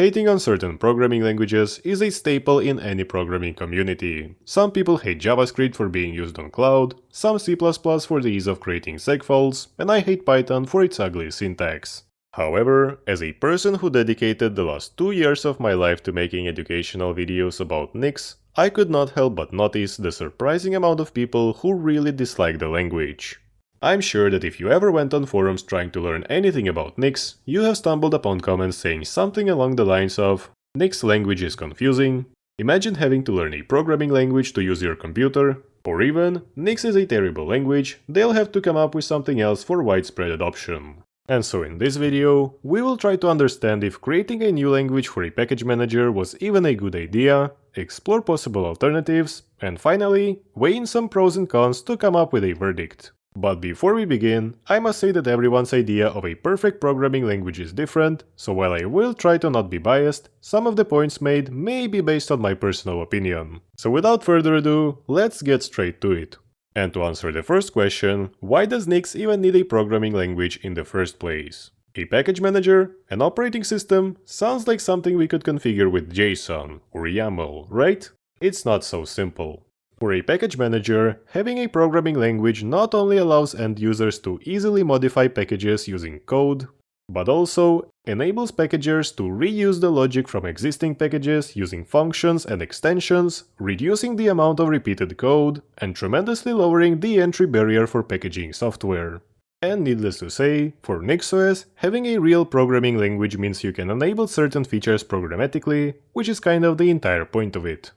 Hating on certain programming languages is a staple in any programming community. Some people hate JavaScript for being used on cloud, some C++ for the ease of creating segfaults, and I hate Python for its ugly syntax. However, as a person who dedicated the last 2 years of my life to making educational videos about Nix, I could not help but notice the surprising amount of people who really dislike the language. I'm sure that if you ever went on forums trying to learn anything about Nix, you have stumbled upon comments saying something along the lines of, "Nix language is confusing," "Imagine having to learn a programming language to use your computer," or even, "Nix is a terrible language, they'll have to come up with something else for widespread adoption." And so in this video, we will try to understand if creating a new language for a package manager was even a good idea, explore possible alternatives, and finally, weigh in some pros and cons to come up with a verdict. But before we begin, I must say that everyone's idea of a perfect programming language is different, so while I will try to not be biased, some of the points made may be based on my personal opinion. So without further ado, let's get straight to it. And to answer the first question, why does Nix even need a programming language in the first place? A package manager, an operating system, sounds like something we could configure with JSON or YAML, right? It's not so simple. For a package manager, having a programming language not only allows end users to easily modify packages using code, but also enables packagers to reuse the logic from existing packages using functions and extensions, reducing the amount of repeated code, and tremendously lowering the entry barrier for packaging software. And needless to say, for NixOS, having a real programming language means you can enable certain features programmatically, which is kind of the entire point of it.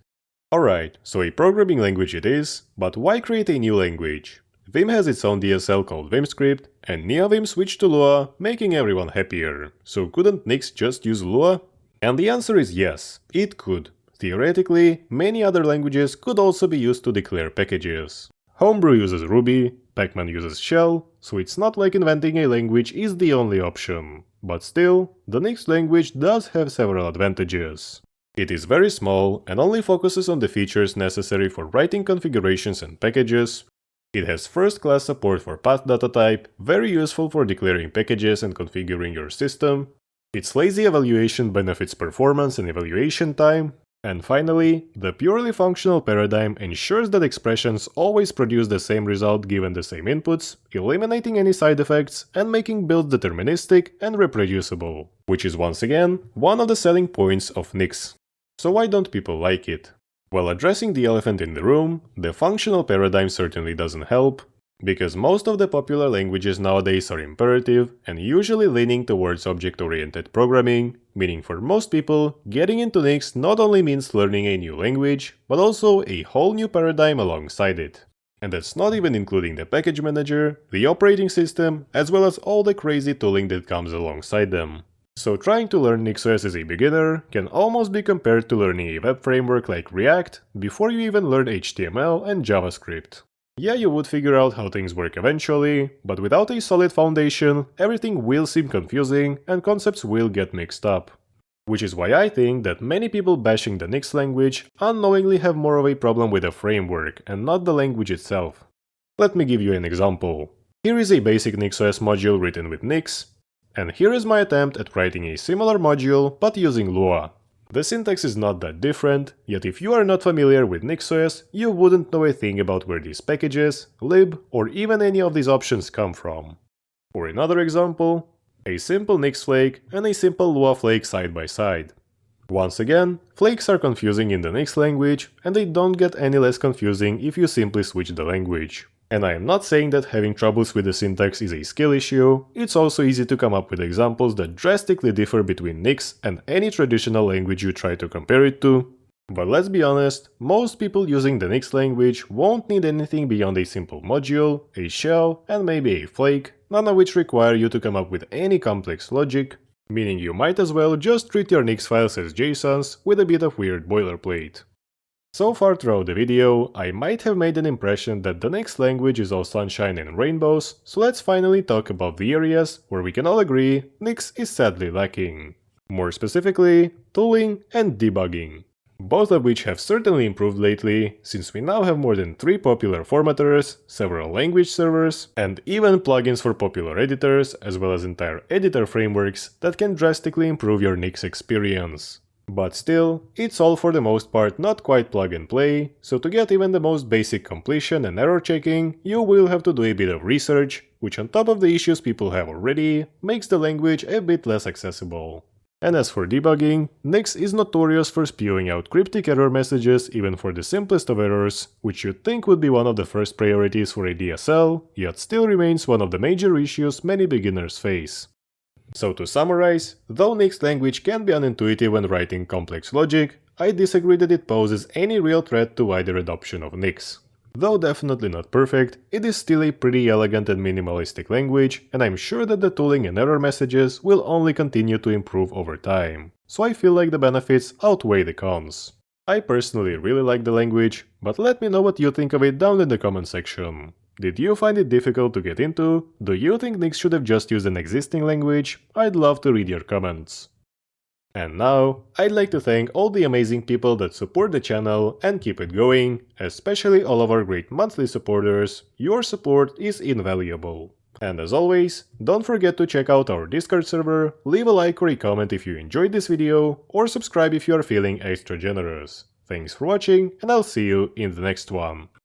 Alright, so a programming language it is, but why create a new language? Vim has its own DSL called VimScript, and NeoVim switched to Lua, making everyone happier. So couldn't Nix just use Lua? And the answer is yes, it could. Theoretically, many other languages could also be used to declare packages. Homebrew uses Ruby, Pacman uses Shell, so it's not like inventing a language is the only option. But still, the Nix language does have several advantages. It is very small and only focuses on the features necessary for writing configurations and packages. It has first-class support for path data type, very useful for declaring packages and configuring your system. Its lazy evaluation benefits performance and evaluation time. And finally, the purely functional paradigm ensures that expressions always produce the same result given the same inputs, eliminating any side effects and making builds deterministic and reproducible, which is once again one of the selling points of Nix. So why don't people like it? Well, addressing the elephant in the room, the functional paradigm certainly doesn't help, because most of the popular languages nowadays are imperative and usually leaning towards object-oriented programming, meaning for most people, getting into Nix not only means learning a new language, but also a whole new paradigm alongside it. And that's not even including the package manager, the operating system, as well as all the crazy tooling that comes alongside them. So trying to learn NixOS as a beginner can almost be compared to learning a web framework like React before you even learn HTML and JavaScript. Yeah, you would figure out how things work eventually, but without a solid foundation, everything will seem confusing and concepts will get mixed up. Which is why I think that many people bashing the Nix language unknowingly have more of a problem with the framework and not the language itself. Let me give you an example. Here is a basic NixOS module written with Nix, and here is my attempt at writing a similar module but using Lua. The syntax is not that different, yet if you are not familiar with NixOS, you wouldn't know a thing about where these packages, lib, or even any of these options come from. Or another example, a simple Nix flake and a simple Lua flake side by side. Once again, flakes are confusing in the Nix language, and they don't get any less confusing if you simply switch the language. And I am not saying that having troubles with the syntax is a skill issue, it's also easy to come up with examples that drastically differ between Nix and any traditional language you try to compare it to. But let's be honest, most people using the Nix language won't need anything beyond a simple module, a shell, and maybe a flake, none of which require you to come up with any complex logic, meaning you might as well just treat your Nix files as JSONs with a bit of weird boilerplate. So far throughout the video, I might have made an impression that the Nix language is all sunshine and rainbows, so let's finally talk about the areas where we can all agree Nix is sadly lacking. More specifically, tooling and debugging. both of which have certainly improved lately, since we now have more than 3 popular formatters, several language servers, and even plugins for popular editors, as well as entire editor frameworks that can drastically improve your Nix experience. But still, it's all for the most part not quite plug and play, so to get even the most basic completion and error checking, you will have to do a bit of research, which on top of the issues people have already, makes the language a bit less accessible. And as for debugging, Nix is notorious for spewing out cryptic error messages even for the simplest of errors, which you'd think would be one of the first priorities for a DSL, yet still remains one of the major issues many beginners face. So to summarize, though Nix language can be unintuitive when writing complex logic, I disagree that it poses any real threat to wider adoption of Nix. Though definitely not perfect, it is still a pretty elegant and minimalistic language, and I'm sure that the tooling and error messages will only continue to improve over time. So I feel like the benefits outweigh the cons. I personally really like the language, but let me know what you think of it down in the comment section. Did you find it difficult to get into? Do you think Nix should have just used an existing language? I'd love to read your comments. And now, I'd like to thank all the amazing people that support the channel and keep it going, especially all of our great monthly supporters. Your support is invaluable. And as always, don't forget to check out our Discord server, leave a like or a comment if you enjoyed this video, or subscribe if you are feeling extra generous. Thanks for watching, and I'll see you in the next one.